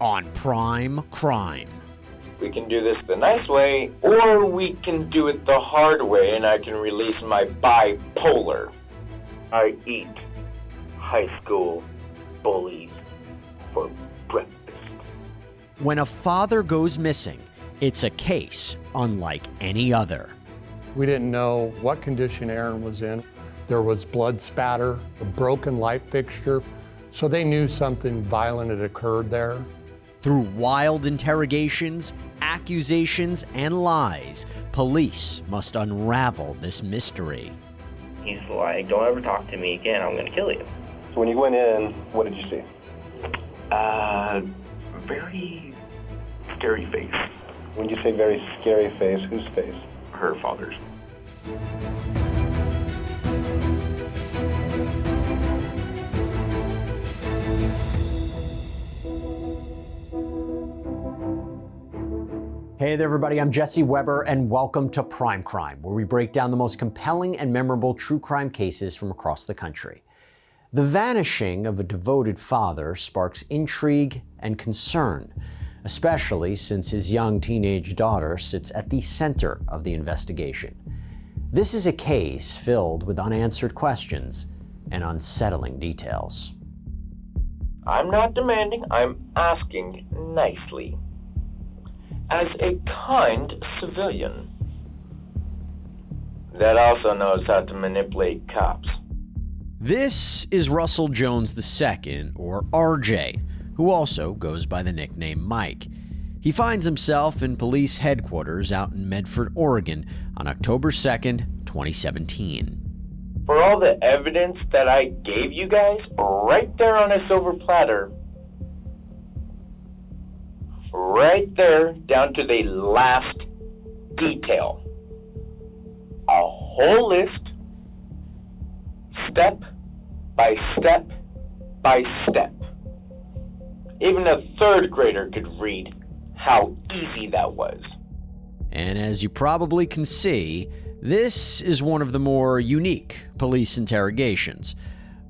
on Prime Crime. We can do this the nice way, or we can do it the hard way, and I can release my bipolar. I eat high school bullies for breakfast. When a father goes missing, it's a case unlike any other. We didn't know what condition Aaron was in. There was blood spatter, a broken light fixture, so they knew something violent had occurred there. Through wild interrogations, accusations, and lies, police must unravel this mystery. He's like, don't ever talk to me again, I'm gonna kill you. So when you went in, what did you see? Very scary face. When you say very scary face, whose face? Her father's. Hey there, everybody. I'm Jesse Weber, and welcome to Prime Crime, where we break down the most compelling and memorable true crime cases from across the country. The vanishing of a devoted father sparks intrigue and concern, especially since his young teenage daughter sits at the center of the investigation. This is a case filled with unanswered questions and unsettling details. I'm not demanding, I'm asking nicely. As a kind civilian that also knows how to manipulate cops. This is Russell Jones II, or RJ, who also goes by the nickname Mike. He finds himself in police headquarters out in Medford, Oregon on October 2nd, 2017. For all the evidence that I gave you guys right there on a silver platter, right there down to the last detail, a whole list, step by step by step. Even a third grader could read how easy that was. And as you probably can see, this is one of the more unique police interrogations.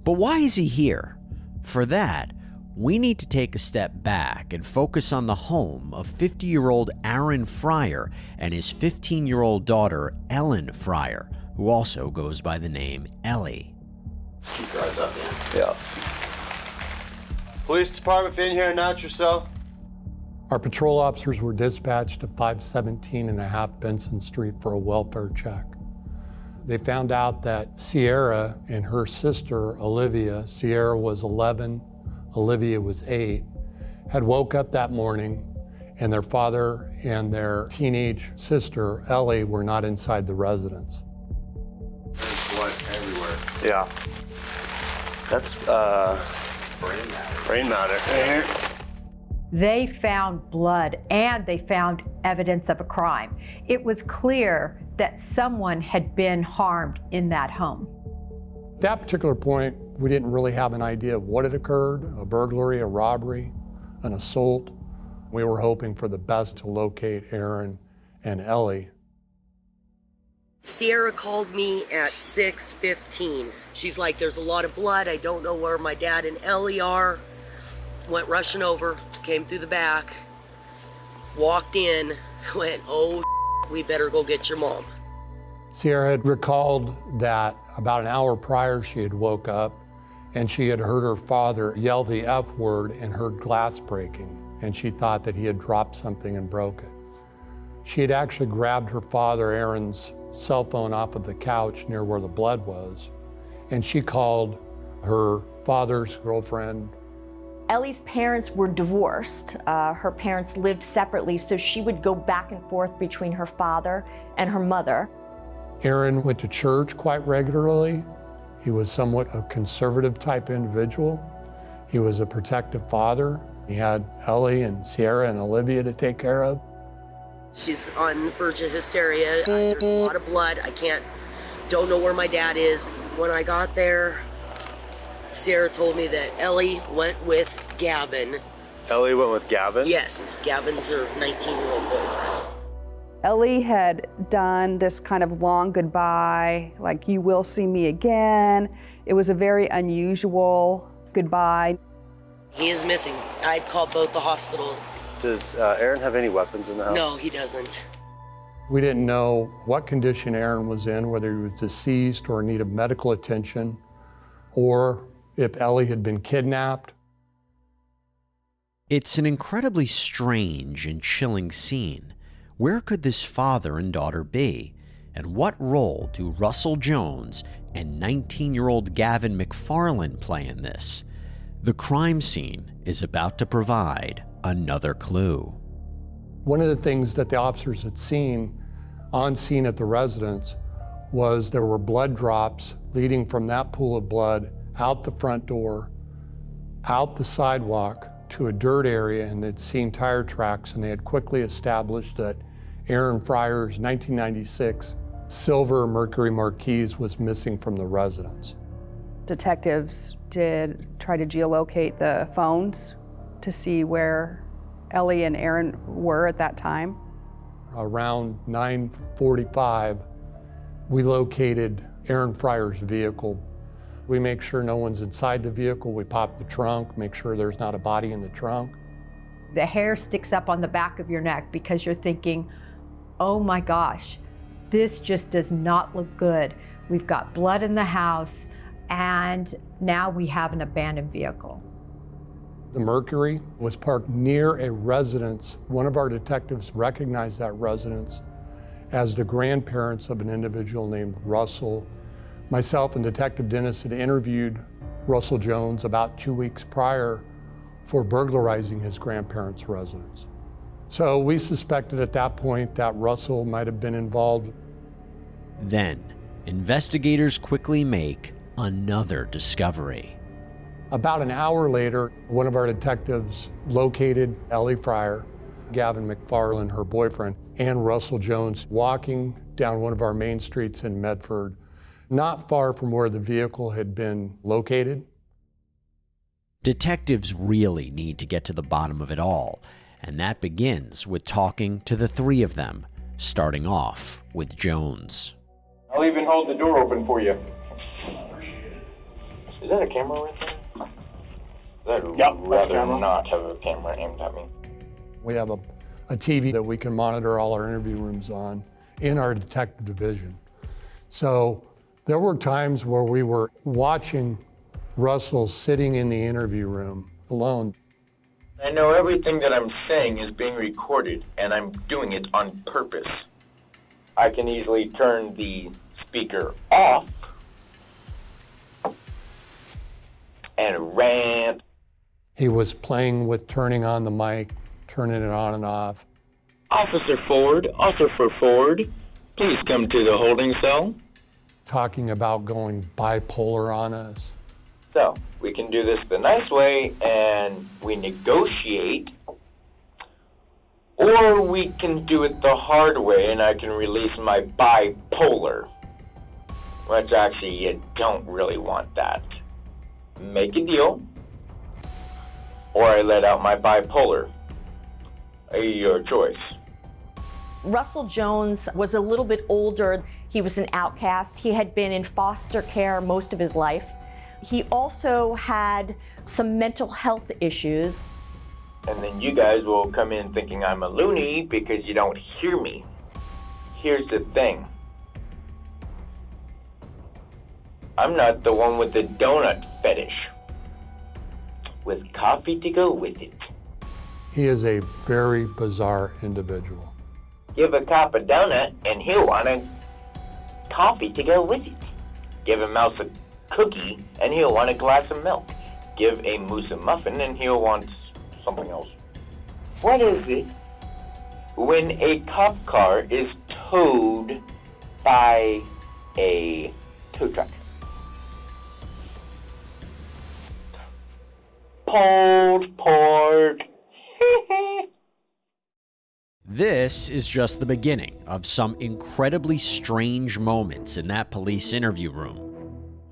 But why is he here? For that, we need to take a step back and focus on the home of 50-year-old Aaron Friar and his 15-year-old daughter, Ellen Friar, who also goes by the name Ellie. Keep your eyes up, man. Yeah. Police department, if you're in here, announce yourself. Our patrol officers were dispatched to 517 and a half Benson Street for a welfare check. They found out that Sierra and her sister, Olivia, Sierra was 11, Olivia was 8, had woke up that morning and their father and their teenage sister, Ellie, were not inside the residence. There's blood everywhere. Yeah. That's, Brain matter. brain matter. Right here. They found blood and they found evidence of a crime. It was clear that someone had been harmed in that home. At that particular point, we didn't really have an idea of what had occurred, a burglary, a robbery, an assault. We were hoping for the best to locate Aaron and Ellie. Sierra called me at 6:15. She's like, there's a lot of blood. I don't know where my dad and Ellie are. Went rushing over, came through the back, walked in, went, oh, we better go get your mom. Sierra had recalled that about an hour prior she had woke up and she had heard her father yell the F word and heard glass breaking, and she thought that he had dropped something and broke it. She had actually grabbed her father, Aaron's cell phone off of the couch near where the blood was, and she called her father's girlfriend. Ellie's parents were divorced. Her parents lived separately, so she would go back and forth between her father and her mother. Aaron went to church quite regularly. He was somewhat a conservative type individual. He was a protective father. He had Ellie and Sierra and Olivia to take care of. She's on the verge of hysteria. There's a lot of blood. Don't know where my dad is. When I got there, Sierra told me that Ellie went with Gavin. Ellie went with Gavin? Yes, Gavin's her 19-year-old boyfriend. Ellie had done this kind of long goodbye, like, you will see me again. It was a very unusual goodbye. He is missing. I've called both the hospitals. Does Aaron have any weapons in the house? No, he doesn't. We didn't know what condition Aaron was in, whether he was deceased or in need of medical attention, or if Ellie had been kidnapped. It's an incredibly strange and chilling scene. Where could this father and daughter be? And what role do Russell Jones and 19-year-old Gavin McFarland play in this? The crime scene is about to provide another clue. One of the things that the officers had seen on scene at the residence was there were blood drops leading from that pool of blood out the front door, out the sidewalk to a dirt area, and they'd seen tire tracks, and they had quickly established that Aaron Friar's 1996 silver Mercury Marquise was missing from the residence. Detectives did try to geolocate the phones to see where Ellie and Aaron were at that time. Around 9:45, we located Aaron Friar's vehicle. We make sure no one's inside the vehicle. We pop the trunk, make sure there's not a body in the trunk. The hair sticks up on the back of your neck because you're thinking, oh my gosh, this just does not look good. We've got blood in the house, and now we have an abandoned vehicle. The Mercury was parked near a residence. One of our detectives recognized that residence as the grandparents of an individual named Russell. Myself and Detective Dennis had interviewed Russell Jones about 2 weeks prior for burglarizing his grandparents' residence. So we suspected at that point that Russell might have been involved. Then, investigators quickly make another discovery. About an hour later, one of our detectives located Ellie Friar, Gavin McFarland, her boyfriend, and Russell Jones walking down one of our main streets in Medford, not far from where the vehicle had been located. Detectives really need to get to the bottom of it all, and that begins with talking to the three of them, starting off with Jones. I'll even hold the door open for you. Is that a camera right there? I'd rather not have a camera aimed at me. We have a TV that we can monitor all our interview rooms on in our detective division. So there were times where we were watching Russell sitting in the interview room alone. I know everything that I'm saying is being recorded, and I'm doing it on purpose. I can easily turn the speaker off and rant. He was playing with turning on the mic, turning it on and off. Officer Ford, please come to the holding cell. Talking about going bipolar on us. So, we can do this the nice way and we negotiate, or we can do it the hard way and I can release my bipolar. Which actually, you don't really want that. Make a deal, or I let out my bipolar. Your choice. Russell Jones was a little bit older. He was an outcast. He had been in foster care most of his life. He also had some mental health issues. And then you guys will come in thinking I'm a loony because you don't hear me. Here's the thing. I'm not the one with the donut fetish. With coffee to go with it. He is a very bizarre individual. Give a cop a donut and he'll want a coffee to go with it. Give a mouse a cookie and he'll want a glass of milk. Give a moose a muffin and he'll want something else. What is it when a cop car is towed by a tow truck? Pulled pork. This is just the beginning of some incredibly strange moments in that police interview room.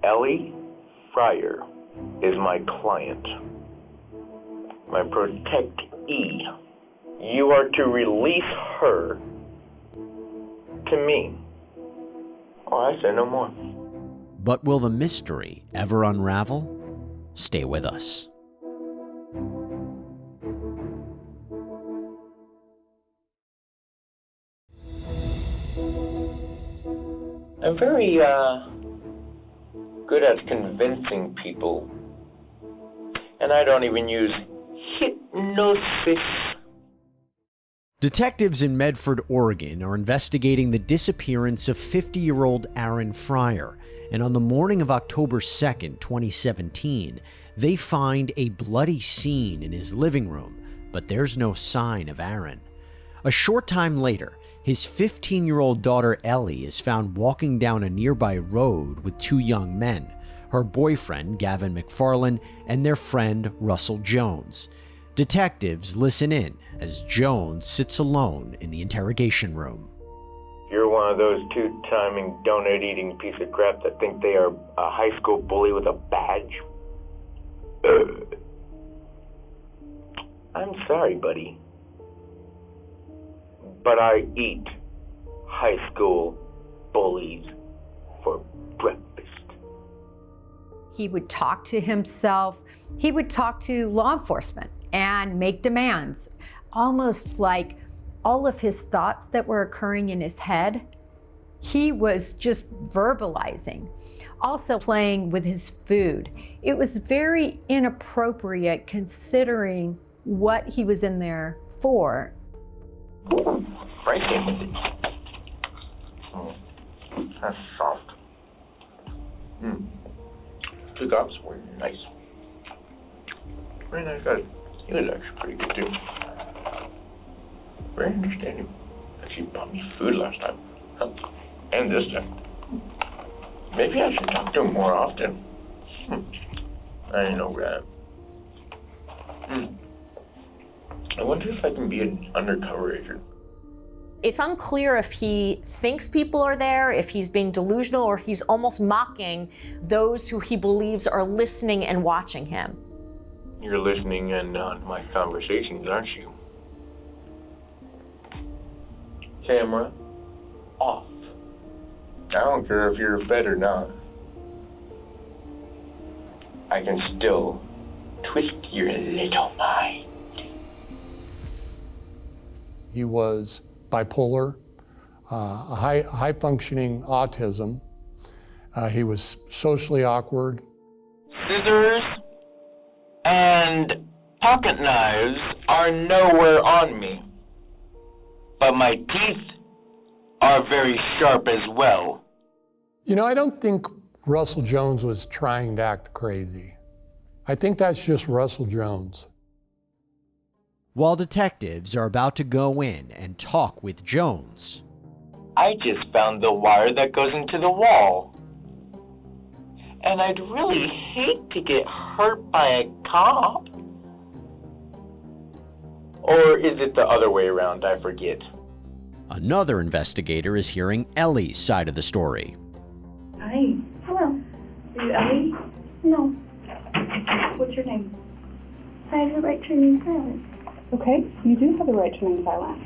Ellie Friar is my client, my protectee. You are to release her to me. Oh, I say no more. But will the mystery ever unravel? Stay with us. I'm very, good at convincing people. And I don't even use hypnosis. Detectives in Medford, Oregon are investigating the disappearance of 50-year-old Aaron Friar, and on the morning of October 2nd, 2017, they find a bloody scene in his living room, but there's no sign of Aaron. A short time later, his 15-year-old daughter Ellie is found walking down a nearby road with two young men, her boyfriend Gavin McFarland and their friend Russell Jones. Detectives listen in as Jones sits alone in the interrogation room. You're one of those two-timing, donut-eating piece of crap that think they are a high school bully with a badge? I'm sorry, buddy. But I eat high school bullies for breakfast. He would talk to himself. He would talk to law enforcement and make demands, almost like all of his thoughts that were occurring in his head, he was just verbalizing. Also playing with his food. It was very inappropriate considering what he was in there for. Right there. That's soft. Two cops were nice. Very nice guy. He was actually pretty good too. Very understanding. Actually bought me food last time. And this time. Maybe I should talk to him more often. I know that. I wonder if I can be an undercover agent. It's unclear if he thinks people are there, if he's being delusional, or he's almost mocking those who he believes are listening and watching him. You're listening in on my conversations, aren't you? Camera off. I don't care if you're fed or not. I can still twist your little mind. He was bipolar, high-functioning autism. He was socially awkward. Scissors and pocket knives are nowhere on me, but my teeth are very sharp as well. You know, I don't think Russell Jones was trying to act crazy. I think that's just Russell Jones. While detectives are about to go in and talk with Jones, I just found the wire that goes into the wall. And I'd really hate to get hurt by a cop. Or is it the other way around? I forget. another investigator is hearing Ellie's side of the story. Hi. Hello. Are you Ellie? No. What's your name? I have the right to remain silent. Okay, you do have the right to remain silent.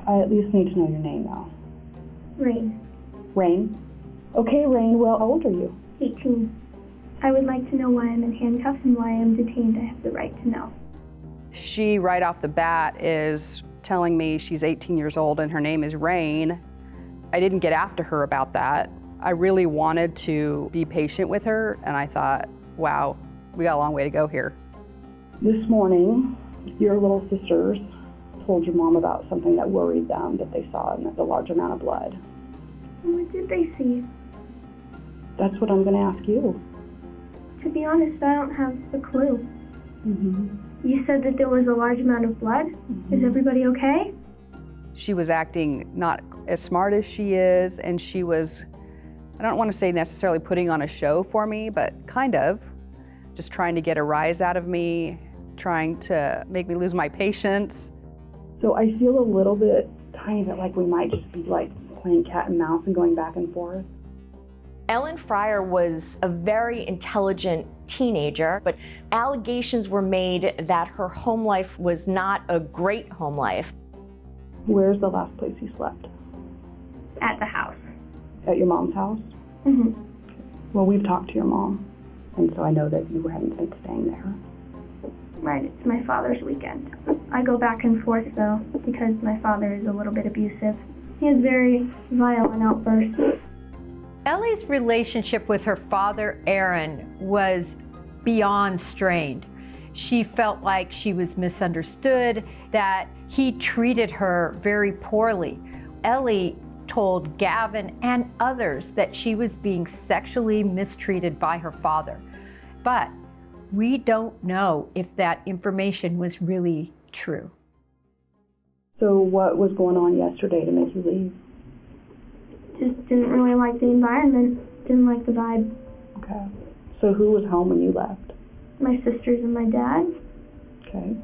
I at least need to know your name now. Rain. Rain? Okay, Rain, well, how old are you? 18. I would like to know why I'm in handcuffs and why I'm detained. I have the right to know. She, right off the bat, is telling me she's 18 years old and her name is Rain. I didn't get after her about that. I really wanted to be patient with her, and I thought, wow, we got a long way to go here. This morning, your little sisters told your mom about something that worried them that they saw in the large amount of blood. What did they see? That's what I'm going to ask you. To be honest, I don't have a clue. Mm-hmm. You said that there was a large amount of blood. Mm-hmm. Is everybody okay? She was acting not as smart as she is, and she was, I don't want to say necessarily putting on a show for me, but kind of, just trying to get a rise out of me, trying to make me lose my patience. So I feel a little bit, tiny bit like we might just be like playing cat and mouse and going back and forth. Aaron Friar was a very intelligent teenager, but allegations were made that her home life was not a great home life. Where's the last place you slept? At the house. At your mom's house? Mm-hmm. Well, we've talked to your mom, and so I know that you hadn't been staying there. Right, it's my father's weekend. I go back and forth, though, because my father is a little bit abusive. He has very violent outbursts. Ellie's relationship with her father, Aaron, was beyond strained. She felt like she was misunderstood, that he treated her very poorly. Ellie told Gavin and others that she was being sexually mistreated by her father. But we don't know if that information was really true. So what was going on yesterday to make you leave? Just didn't really like the environment, didn't like the vibe. Okay. So who was home when you left? My sisters and my dad. Okay.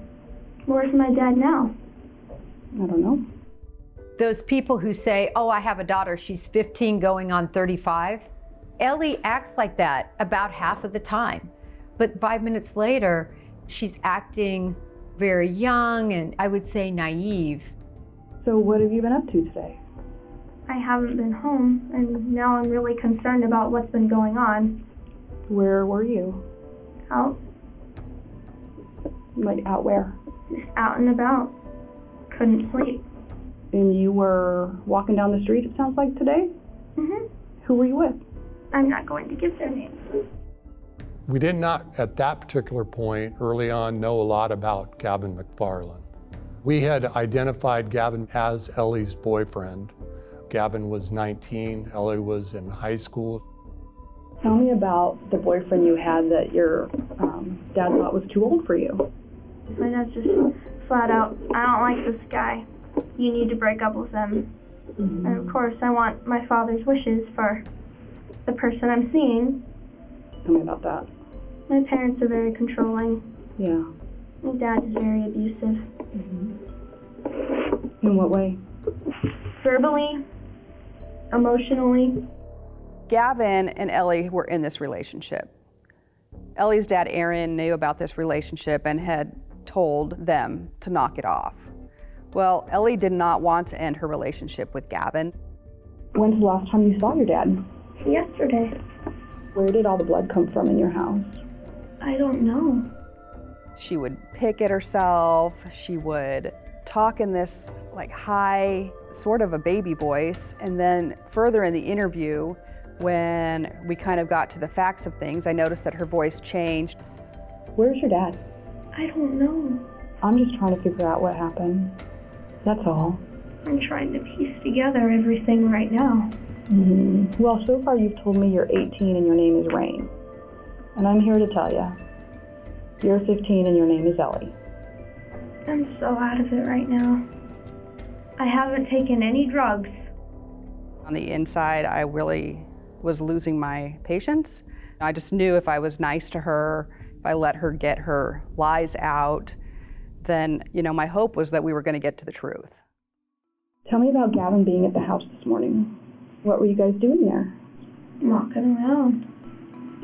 Where's my dad now? I don't know. Those people who say, oh, I have a daughter, she's 15 going on 35. Ellie acts like that about half of the time. But 5 minutes later, she's acting very young and I would say naive. So what have you been up to today? I haven't been home, and now I'm really concerned about what's been going on. Where were you? Out. Like out where? Just out and about. Couldn't sleep. And you were walking down the street, it sounds like, today? Mm-hmm. Who were you with? I'm not going to give their names. We did not, at that particular point, early on, know a lot about Gavin McFarland. We had identified Gavin as Ellie's boyfriend. Gavin was 19, Ellie was in high school. Tell me about the boyfriend you had that your dad thought was too old for you. My dad's just flat out, I don't like this guy. You need to break up with him. Mm-hmm. And of course, I want my father's wishes for the person I'm seeing. Tell me about that. My parents are very controlling. Yeah. My dad is very abusive. Mm-hmm. In what way? Verbally, emotionally. Gavin and Ellie were in this relationship. Ellie's dad, Aaron, knew about this relationship and had told them to knock it off. Well, Ellie did not want to end her relationship with Gavin. When's the last time you saw your dad? Yesterday. Where did all the blood come from in your house? I don't know. She would pick at herself. She would talk in this like high, sort of a baby voice. And then further in the interview, when we kind of got to the facts of things, I noticed that her voice changed. Where's your dad? I don't know. I'm just trying to figure out what happened. That's all. I'm trying to piece together everything right now. Mm-hmm. Well, so far you've told me you're 18 and your name is Rain. And I'm here to tell you, you're 15 and your name is Ellie. I'm so out of it right now. I haven't taken any drugs. On the inside, I really was losing my patience. I just knew if I was nice to her, if I let her get her lies out, then, my hope was that we were going to get to the truth. Tell me about Gavin being at the house this morning. What were you guys doing there? Walking around.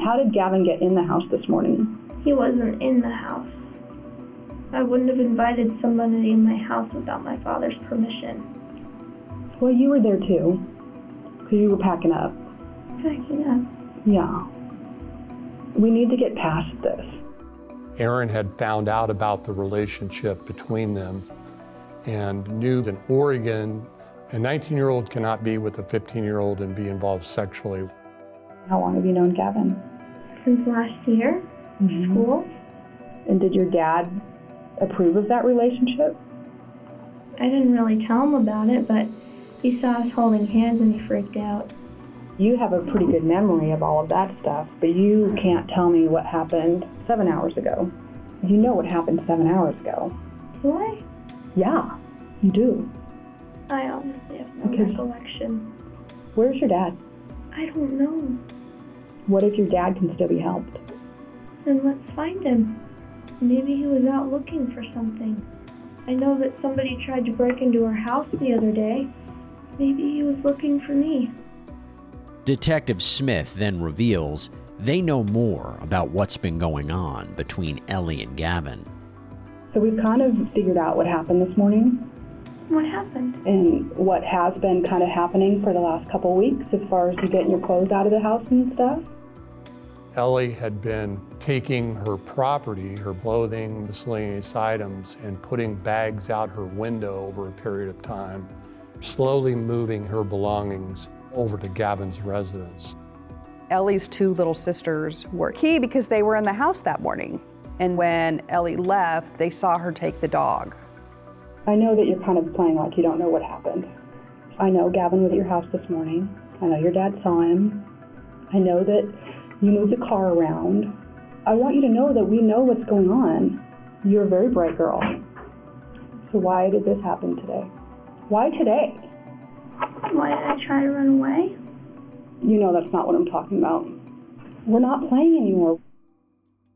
How did Gavin get in the house this morning? He wasn't in the house. I wouldn't have invited somebody in my house without my father's permission. Well, you were there too, because you were packing up. Packing up? Yeah. We need to get past this. Aaron had found out about the relationship between them and knew that in Oregon, a 19-year-old cannot be with a 15-year-old and be involved sexually. How long have you known Gavin? Since last year, school. And did your dad approve of that relationship? I didn't really tell him about it, but he saw us holding hands and he freaked out. You have a pretty good memory of all of that stuff, but you can't tell me what happened 7 hours ago. You know what happened 7 hours ago. Do I? Yeah, you do. I honestly have no recollection. Where's your dad? I don't know. What if your dad can still be helped? Then let's find him. Maybe he was out looking for something. I know that somebody tried to break into our house the other day. Maybe he was looking for me. Detective Smith then reveals they know more about what's been going on between Ellie and Gavin. So we've kind of figured out what happened this morning. What happened? And what has been kind of happening for the last couple of weeks as far as you getting your clothes out of the house and stuff. Ellie had been taking her property, her clothing, miscellaneous items, and putting bags out her window over a period of time, slowly moving her belongings over to Gavin's residence. Ellie's two little sisters were key because they were in the house that morning. And when Ellie left, they saw her take the dog. I know that you're kind of playing like you don't know what happened. I know Gavin was at your house this morning. I know your dad saw him. I know that you moved the car around. I want you to know that we know what's going on. You're a very bright girl. So why did this happen today? Why today? Why did I try to run away? You know that's not what I'm talking about. We're not playing anymore.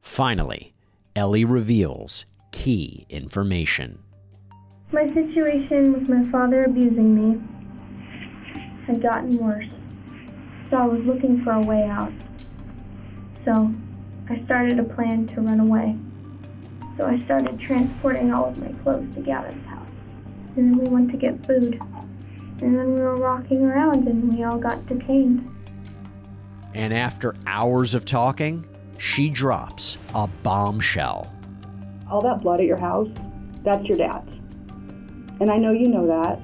Finally, Ellie reveals key information. My situation with my father abusing me had gotten worse, so I was looking for a way out. So I started a plan to run away. So I started transporting all of my clothes to Gavin's house. And then we went to get food. And then we were walking around and we all got detained. And after hours of talking, she drops a bombshell. All that blood at your house, that's your dad's. And I know you know that.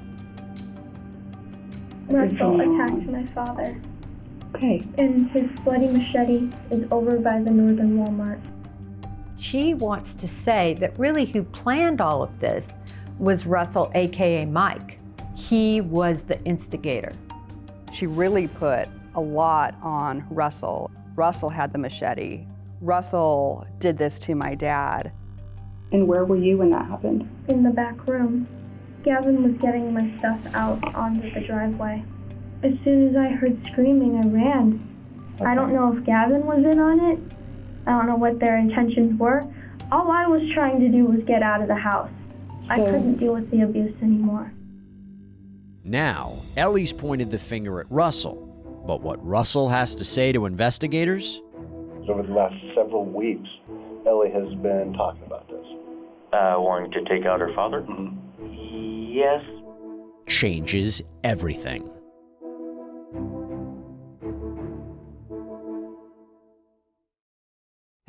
Russell attacked my father. Okay. And his bloody machete is over by the Northern Walmart. She wants to say that really who planned all of this was Russell, aka Mike. He was the instigator. She really put a lot on Russell. Russell had the machete. Russell did this to my dad. And where were you when that happened? In the back room. Gavin was getting my stuff out onto the driveway. As soon as I heard screaming, I ran. Okay. I don't know if Gavin was in on it. I don't know what their intentions were. All I was trying to do was get out of the house. I couldn't deal with the abuse anymore. Now, Ellie's pointed the finger at Russell. But what Russell has to say to investigators? Over the last several weeks, Ellie has been talking about this. Wanting to take out her father? Mm-hmm. Yes. Changes everything.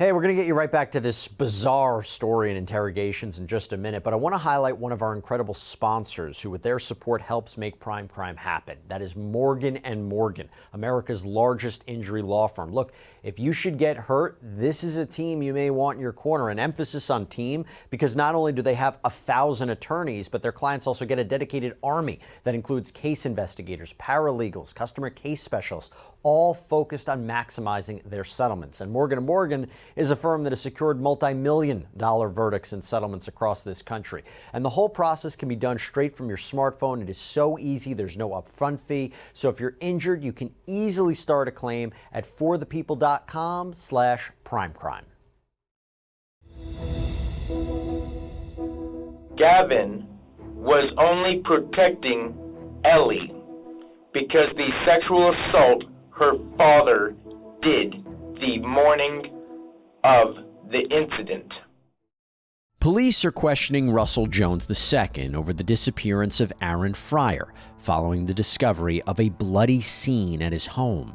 Hey, we're going to get you right back to this bizarre story and interrogations in just a minute, but I want to highlight one of our incredible sponsors who, with their support, helps make Prime Crime happen. That is Morgan & Morgan, America's largest injury law firm. Look, if you should get hurt, this is a team you may want in your corner. An emphasis on team, because not only do they have 1,000 attorneys, but their clients also get a dedicated army that includes case investigators, paralegals, customer case specialists, all focused on maximizing their settlements. And Morgan & Morgan is a firm that has secured multi-million-dollar verdicts and settlements across this country. And the whole process can be done straight from your smartphone. It is so easy. There's no upfront fee. So if you're injured, you can easily start a claim at forthepeople.com/primecrime. Gavin was only protecting Ellie because the sexual assault her father did the morning of the incident. Police are questioning Russell Jones II over the disappearance of Aaron Friar following the discovery of a bloody scene at his home.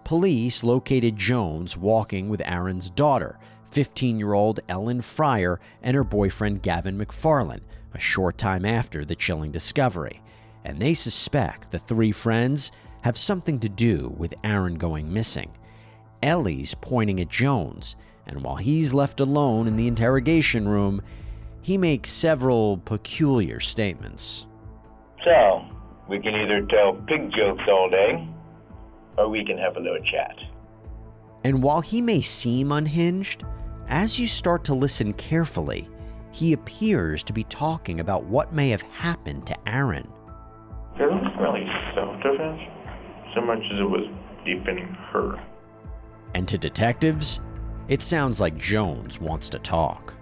Police located Jones walking with Aaron's daughter, 15-year-old Ellen Friar, and her boyfriend Gavin McFarland a short time after the chilling discovery, and they suspect the three friends have something to do with Aaron going missing. Ellie's pointing at Jones, and while he's left alone in the interrogation room, he makes several peculiar statements. So, we can either tell pig jokes all day, or we can have a little chat. And while he may seem unhinged, as you start to listen carefully, he appears to be talking about what may have happened to Aaron. It wasn't really self-defense, so much as it was defending her. And to detectives, it sounds like Jones wants to talk.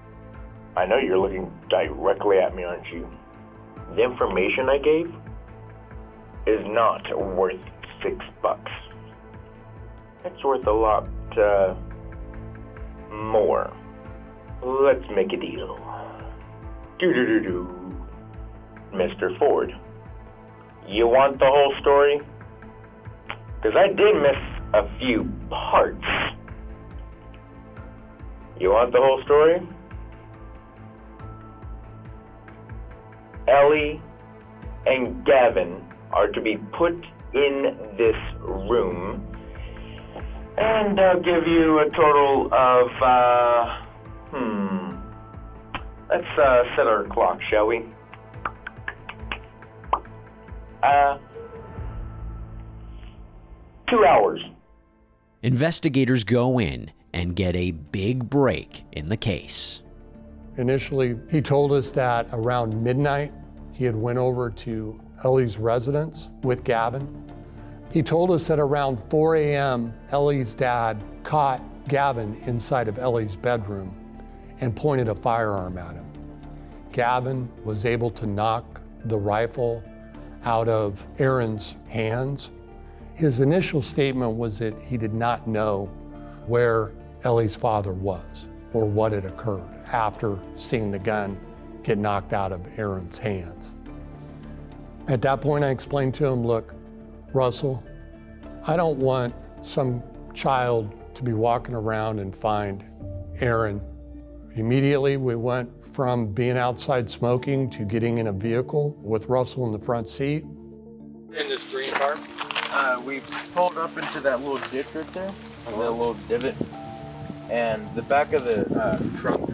I know you're looking directly at me, aren't you? The information I gave is not worth $6. It's worth a lot more. Let's make a deal. Do-do-do-do. Mr. Ford, you want the whole story? Because I did miss a few parts. You want the whole story? Ellie and Gavin are to be put in this room. And I'll give you a total of, let's set our clock, shall we? 2 hours. Investigators go in and get a big break in the case. Initially, he told us that around midnight, he had went over to Ellie's residence with Gavin. He told us that around 4 a.m., Ellie's dad caught Gavin inside of Ellie's bedroom and pointed a firearm at him. Gavin was able to knock the rifle out of Aaron's hands. His initial statement was that he did not know where Ellie's father was or what had occurred after seeing the gun get knocked out of Aaron's hands. At that point, I explained to him, look, Russell, I don't want some child to be walking around and find Aaron. Immediately, we went from being outside smoking to getting in a vehicle with Russell in the front seat. In this green car? We pulled up into that little ditch right there, that little divot, and the back of the trunk.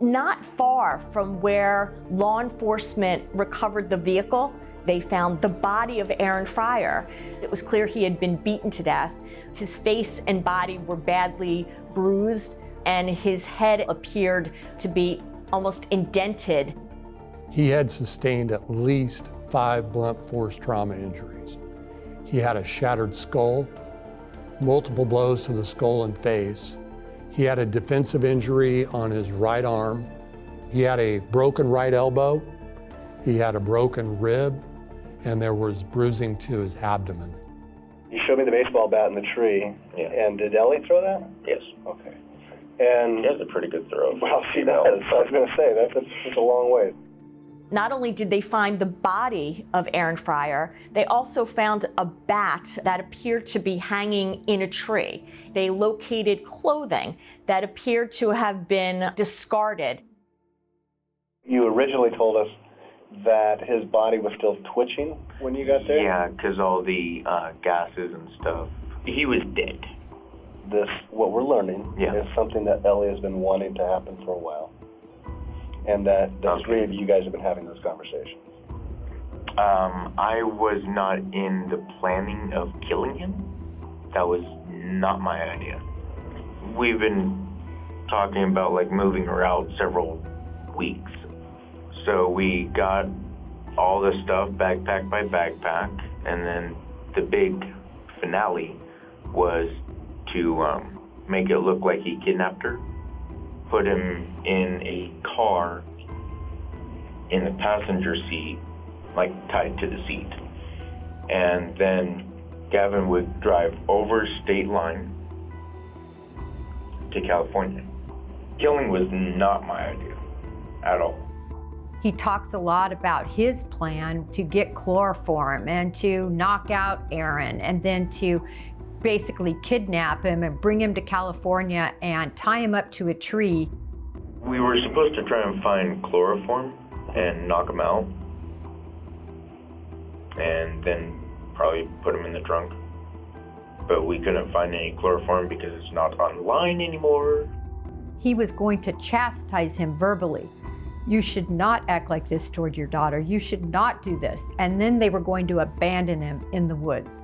Not far from where law enforcement recovered the vehicle, they found the body of Aaron Friar. It was clear he had been beaten to death. His face and body were badly bruised, and his head appeared to be almost indented. He had sustained at least 5 blunt force trauma injuries. He had a shattered skull, multiple blows to the skull and face. He had a defensive injury on his right arm. He had a broken right elbow. He had a broken rib, and there was bruising to his abdomen. You showed me the baseball bat in the tree. Yeah. And did Ellie throw that? Yes. Okay. And She has a pretty good throw. well, she does. I was going to say that's a long way. Not only did they find the body of Aaron Friar, they also found a bat that appeared to be hanging in a tree. They located clothing that appeared to have been discarded. You originally told us that his body was still twitching when you got there? Yeah, because all the gases and stuff. He was dead. This, what we're learning, Yeah. is something that Ellie has been wanting to happen for a while. And that the three of you guys have been having those conversations. I was not in the planning of killing him. That was not my idea. We've been talking about like moving her out several weeks. So we got all the stuff backpack by backpack, and then the big finale was to make it look like he kidnapped her, put him in a car in the passenger seat, like tied to the seat. And then Gavin would drive over state line to California. Killing was not my idea at all. He talks a lot about his plan to get chloroform and to knock out Aaron and then to basically kidnap him and bring him to California and tie him up to a tree. We were supposed to try and find chloroform and knock him out, and then probably put him in the trunk. But we couldn't find any chloroform because it's not online anymore. He was going to chastise him verbally. You should not act like this toward your daughter. You should not do this. And then they were going to abandon him in the woods.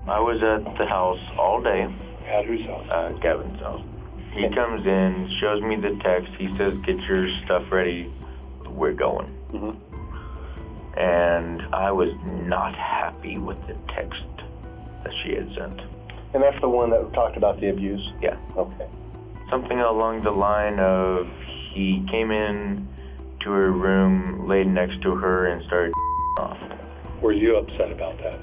I was at the house all day. At whose house? Gavin's house. He comes in, shows me the text. He says, "Get your stuff ready. We're going." Mm-hmm. And I was not happy with the text that she had sent. And that's the one that talked about the abuse? Yeah. Okay. Something along the line of he came in to her room, laid next to her, and started off. Were you upset about that?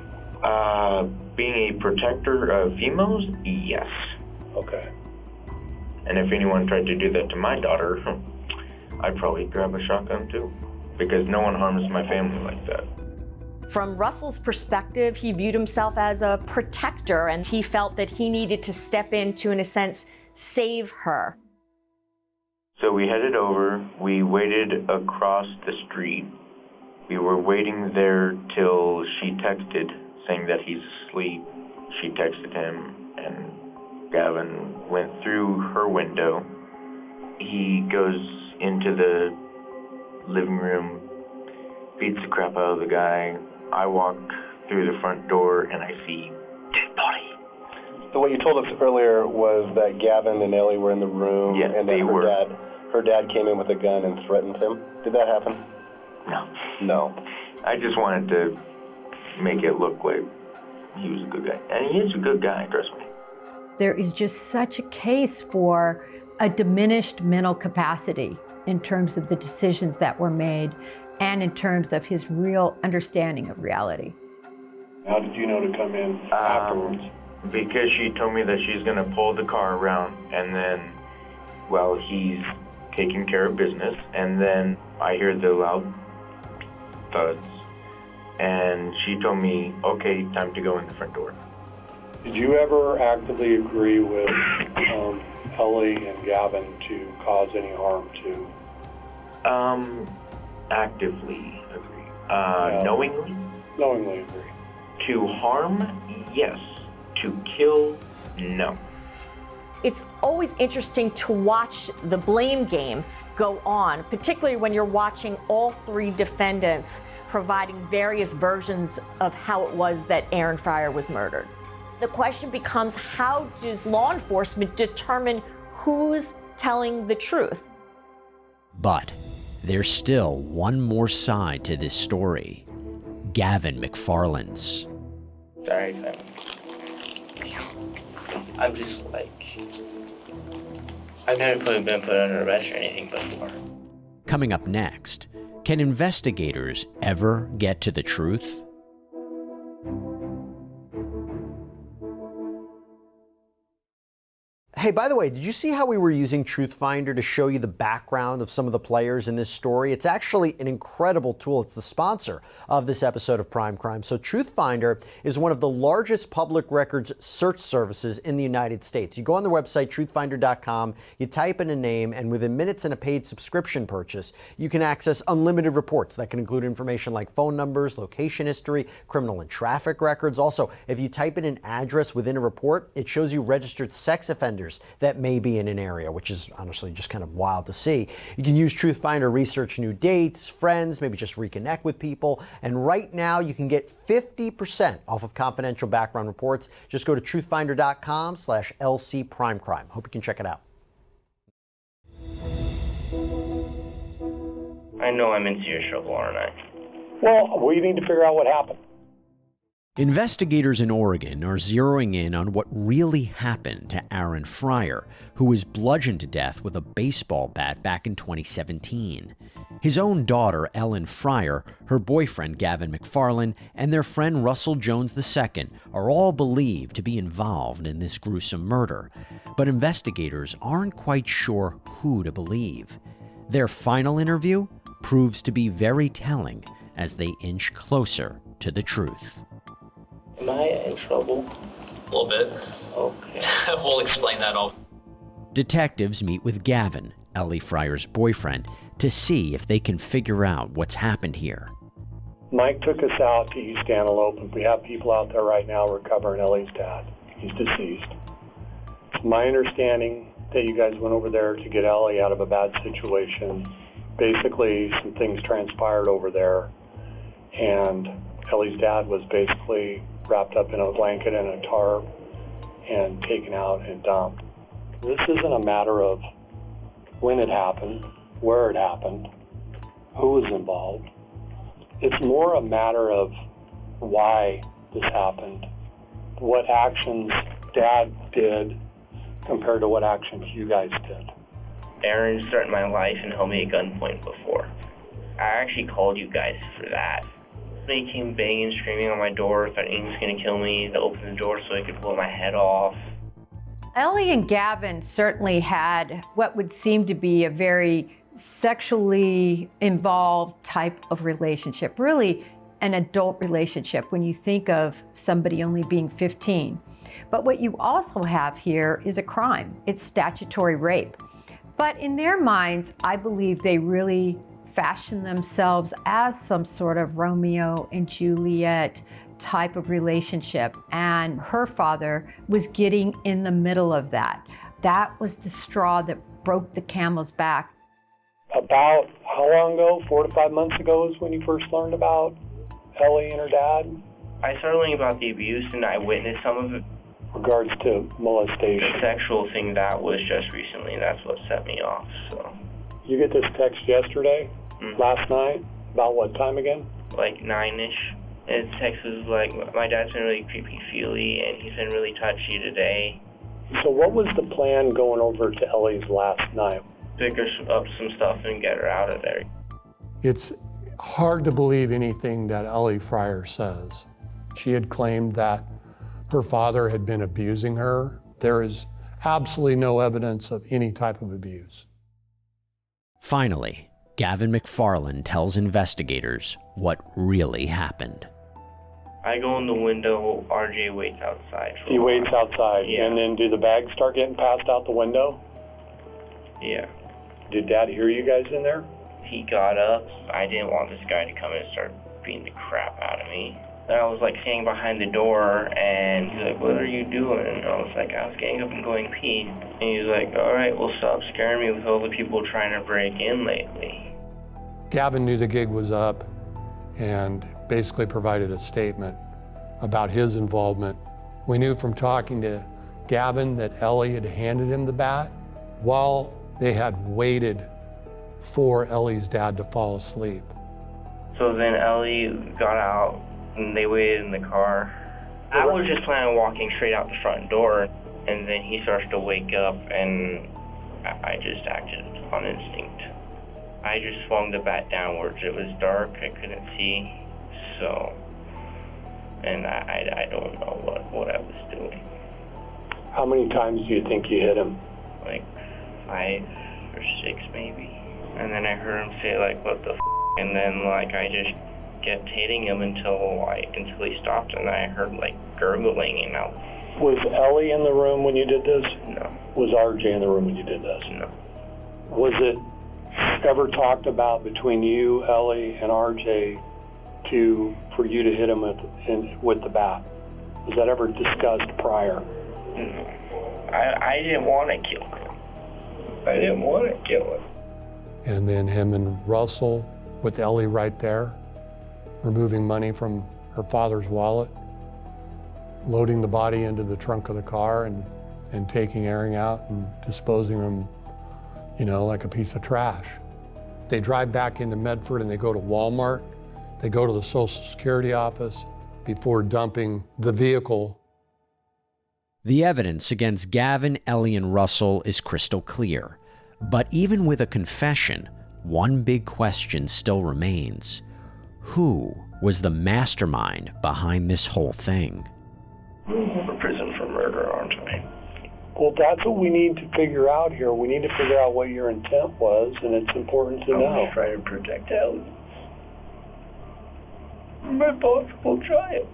Being a protector of females, yes. Okay. And if anyone tried to do that to my daughter, I'd probably grab a shotgun too, because no one harms my family like that. From Russell's perspective, he viewed himself as a protector, and he felt that he needed to step in to, in a sense, save her. So we headed over, we waited across the street. We were waiting there till she texted saying that he's asleep. She texted him, and Gavin went through her window. He goes into the living room, beats the crap out of the guy. I walk through the front door, and I see dead body. So what you told us earlier was that Gavin and Ellie were in the room, Yeah, and that they were. her dad came in with a gun and threatened him. Did that happen? No. No. I just wanted to make it look like he was a good guy. And he is a good guy, trust me. There is just such a case for a diminished mental capacity in terms of the decisions that were made and in terms of his real understanding of reality. How did you know to come in afterwards? Because she told me that she's going to pull the car around, and then, well, he's taking care of business, and then I hear the loud thuds, and she told me, okay, time to go in the front door. Did you ever actively agree with Ellie and Gavin to cause any harm to? Actively agree. Knowingly? Knowingly agree. To harm, yes. To kill, no. It's always interesting to watch the blame game go on, particularly when you're watching all three defendants providing various versions of how it was that Aaron Friar was murdered. The question becomes, how does law enforcement determine who's telling the truth? But there's still one more side to this story. Gavin McFarland's. Sorry, Simon. I'm just like, I've never been put under arrest or anything before. Coming up next, can investigators ever get to the truth? Hey, by the way, did you see how we were using Truthfinder to show you the background of some of the players in this story? It's actually an incredible tool. It's the sponsor of this episode of Prime Crime. So Truthfinder is one of the largest public records search services in the United States. You go on their website, truthfinder.com, you type in a name, and within minutes and a paid subscription purchase, you can access unlimited reports that can include information like phone numbers, location history, criminal and traffic records. Also, if you type in an address within a report, it shows you registered sex offenders that may be in an area, which is honestly just kind of wild to see. You can use Truthfinder to research new dates, friends, maybe just reconnect with people. And right now you can get 50% off of confidential background reports. Just go to truthfinder.com/LCPrimeCrime. Hope you can check it out. I know I'm in serious trouble, aren't I? Well, we need to figure out what happened. Investigators in Oregon are zeroing in on what really happened to Aaron Friar, who was bludgeoned to death with a baseball bat back in 2017. His own daughter, Ellen Friar, her boyfriend, Gavin McFarland, and their friend Russell Jones II are all believed to be involved in this gruesome murder. But investigators aren't quite sure who to believe. Their final interview proves to be very telling as they inch closer to the truth. Am I in trouble? A little bit. Okay. We'll explain that all. Detectives meet with Gavin, Ellie Friar's boyfriend, to see if they can figure out what's happened here. Mike took us out to East Antelope, and we have people out there right now recovering Ellie's dad. He's deceased. It's my understanding that you guys went over there to get Ellie out of a bad situation. Basically, some things transpired over there, and Ellie's dad was basically wrapped up in a blanket and a tarp and taken out and dumped. This isn't a matter of when it happened, where it happened, who was involved. It's more a matter of why this happened, what actions Dad did compared to what actions you guys did. Aaron threatened my life and held me at gunpoint before. I actually called you guys for that. They came banging, screaming on my door, threatening he was going to kill me, to open the door so I could blow my head off. Ellie and Gavin certainly had what would seem to be a very sexually involved type of relationship, really an adult relationship when you think of somebody only being 15. But what you also have here is a crime. It's statutory rape. But in their minds, I believe they really fashion themselves as some sort of Romeo and Juliet type of relationship, and her father was getting in the middle of that. That was the straw that broke the camel's back. About how long ago? 4 to 5 months ago is when you first learned about Ellie and her dad? I started learning about the abuse and I witnessed some of it. Regards to molestation. The sexual thing, that was just recently, and that's what set me off, so. You get this text yesterday, last night, about what time again? Like 9-ish. His text was like, my dad's been really creepy-feely and he's been really touchy today. So what was the plan going over to Ellie's last night? Pick her up some stuff and get her out of there. It's hard to believe anything that Aaron Friar says. She had claimed that her father had been abusing her. There is absolutely no evidence of any type of abuse. Finally, Gavin McFarland tells investigators what really happened. I go in the window, RJ waits outside. He waits outside, yeah. And then do the bags start getting passed out the window? Yeah. Did Dad hear you guys in there? He got up. I didn't want this guy to come in and start beating the crap out of me. And I was like standing behind the door, and he's like, what are you doing? And I was like, I was getting up and going pee. And he's like, all right, well, stop scaring me with all the people trying to break in lately. Gavin knew the gig was up and basically provided a statement about his involvement. We knew from talking to Gavin that Ellie had handed him the bat while they had waited for Ellie's dad to fall asleep. So then Ellie got out, and they waited in the car. I was just planning on walking straight out the front door, and then he starts to wake up, and I just acted on instinct. I just swung the bat downwards. It was dark, I couldn't see, so, and I don't know what I was doing. How many times do you think you hit him? Like 5 or 6 maybe. And then I heard him say like, what the f***, and then like I just kept hitting him until he stopped, and I heard like gurgling, and out. Was Ellie in the room when you did this? No. Was RJ in the room when you did this? No. Was it ever talked about between you, Ellie, and RJ for you to hit him with the bat? Was that ever discussed prior? No. I didn't want to kill him. I didn't want to kill him. And then him and Russell with Ellie right there, removing money from her father's wallet, loading the body into the trunk of the car and taking Aaron out and disposing him, like a piece of trash. They drive back into Medford and they go to Walmart. They go to the Social Security office before dumping the vehicle. The evidence against Gavin, Ellie, and Russell is crystal clear. But even with a confession, one big question still remains. Who was the mastermind behind this whole thing? I'm going to prison for murder, aren't I? Well, that's what we need to figure out here. We need to figure out what your intent was, and it's important to know. I'm trying to protect Ellie. My possible child.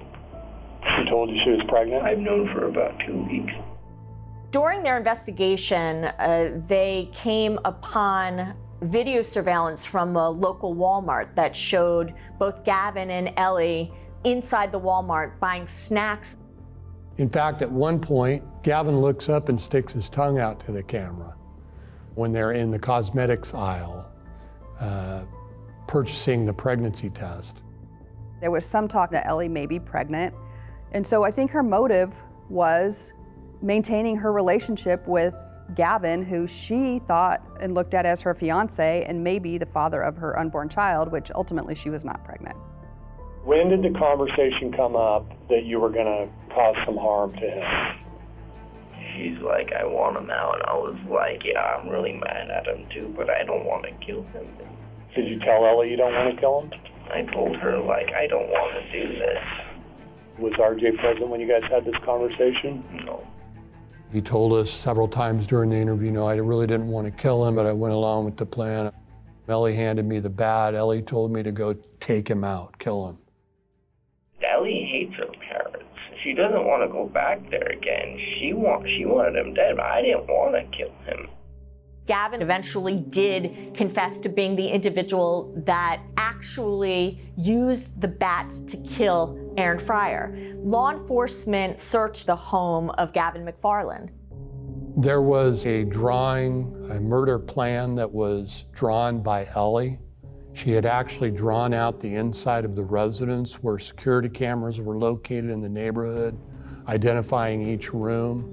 She told you she was pregnant? I've known for about 2 weeks. During their investigation, they came upon video surveillance from a local Walmart that showed both Gavin and Ellie inside the Walmart buying snacks. In fact, at one point, Gavin looks up and sticks his tongue out to the camera when they're in the cosmetics aisle purchasing the pregnancy test. There was some talk that Ellie may be pregnant, and so I think her motive was maintaining her relationship with Gavin, who she thought and looked at as her fiance and maybe the father of her unborn child, which ultimately she was not pregnant. When did the conversation come up that you were going to cause some harm to him? She's like, I want him out. I was like, yeah, I'm really mad at him too, but I don't want to kill him. Did you tell Ellie you don't want to kill him? I told her, like, I don't want to do this. Was RJ present when you guys had this conversation? No. He told us several times during the interview, I really didn't want to kill him, but I went along with the plan. Ellie handed me the bat. Ellie told me to go take him out, kill him. Ellie hates her parents. She doesn't want to go back there again. She wanted him dead, but I didn't want to kill him. Gavin eventually did confess to being the individual that actually used the bat to kill Aaron Friar. Law enforcement searched the home of Gavin McFarland. There was a drawing, a murder plan that was drawn by Ellie. She had actually drawn out the inside of the residence where security cameras were located in the neighborhood, identifying each room.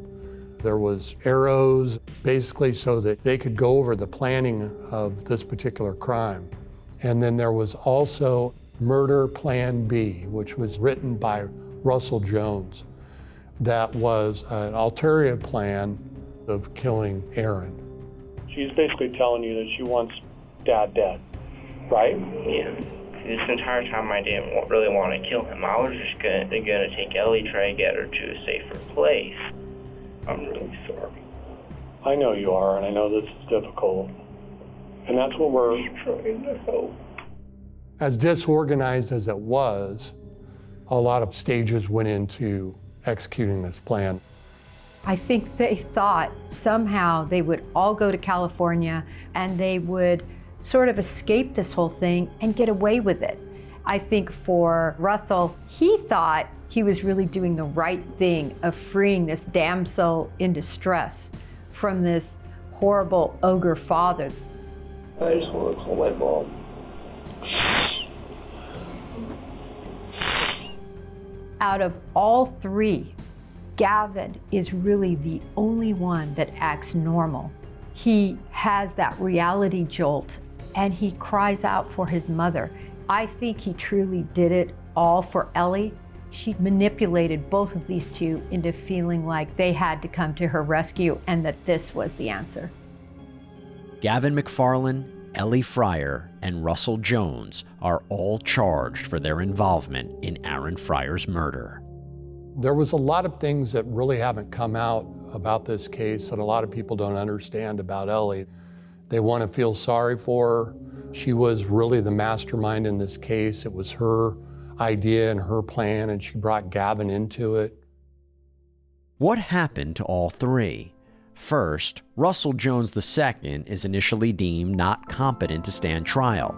There was arrows, basically so that they could go over the planning of this particular crime. And then there was also Murder Plan B, which was written by Russell Jones. That was an ulterior plan of killing Aaron. She's basically telling you that she wants Dad dead, right? Yeah. This entire time I didn't really want to kill him. I was just gonna take Ellie, try to get her to a safer place. I'm really sorry. I know you are, and I know this is difficult. And that's what we're trying to help. As disorganized as it was, a lot of stages went into executing this plan. I think they thought somehow they would all go to California and they would sort of escape this whole thing and get away with it. I think for Russell, he thought he was really doing the right thing of freeing this damsel in distress from this horrible ogre father. I just want to call my mom. Out of all three, Gavin is really the only one that acts normal. He has that reality jolt and he cries out for his mother. I think he truly did it all for Ellie. She manipulated both of these two into feeling like they had to come to her rescue and that this was the answer. Gavin McFarland, Ellie Friar, and Russell Jones are all charged for their involvement in Aaron Friar's murder. There was a lot of things that really haven't come out about this case that a lot of people don't understand about Ellie. They want to feel sorry for her. She was really the mastermind in this case. It was her idea and her plan, and she brought Gavin into it. What happened to all three? First, Russell Jones II is initially deemed not competent to stand trial.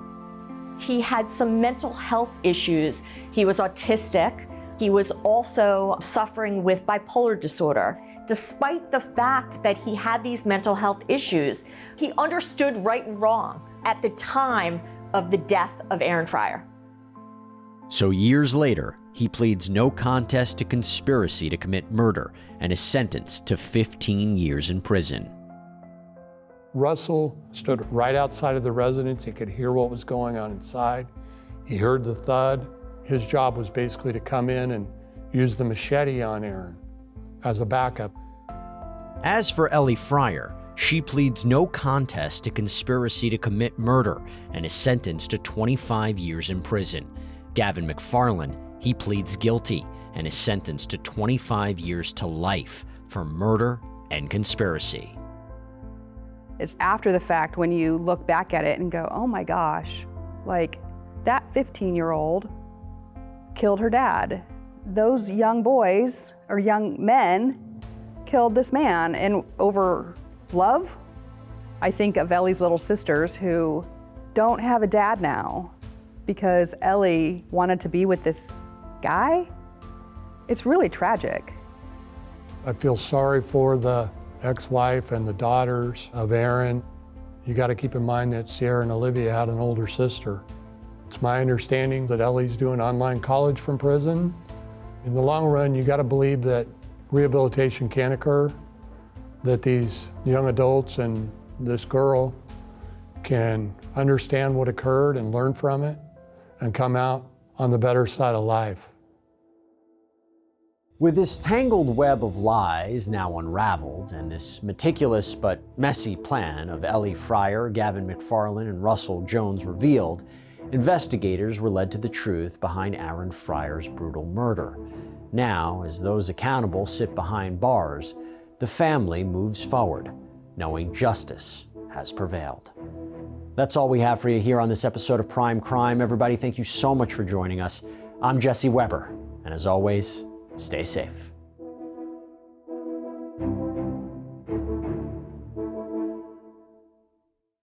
He had some mental health issues. He was autistic. He was also suffering with bipolar disorder. Despite the fact that he had these mental health issues, he understood right and wrong at the time of the death of Aaron Friar. So years later, he pleads no contest to conspiracy to commit murder and is sentenced to 15 years in prison. Russell stood right outside of the residence. He could hear what was going on inside. He heard the thud. His job was basically to come in and use the machete on Aaron as a backup. As for Ellie Friar, she pleads no contest to conspiracy to commit murder and is sentenced to 25 years in prison. Gavin McFarland, he pleads guilty and is sentenced to 25 years to life for murder and conspiracy. It's after the fact when you look back at it and go, oh my gosh, like that 15-year-old killed her dad. Those young boys or young men killed this man, and over love? I think of Ellie's little sisters who don't have a dad now because Ellie wanted to be with this guy. It's really tragic. I feel sorry for the ex-wife and the daughters of Aaron. You got to keep in mind that Sierra and Olivia had an older sister. It's my understanding that Ellie's doing online college from prison. In the long run, you got to believe that rehabilitation can occur, that these young adults and this girl can understand what occurred and learn from it and come out on the better side of life. With this tangled web of lies now unraveled and this meticulous but messy plan of Ellie Friar, Gavin McFarland, and Russell Jones revealed, investigators were led to the truth behind Aaron Friar's brutal murder. Now, as those accountable sit behind bars, the family moves forward, knowing justice has prevailed. That's all we have for you here on this episode of Prime Crime. Everybody, thank you so much for joining us. I'm Jesse Weber, and as always, stay safe.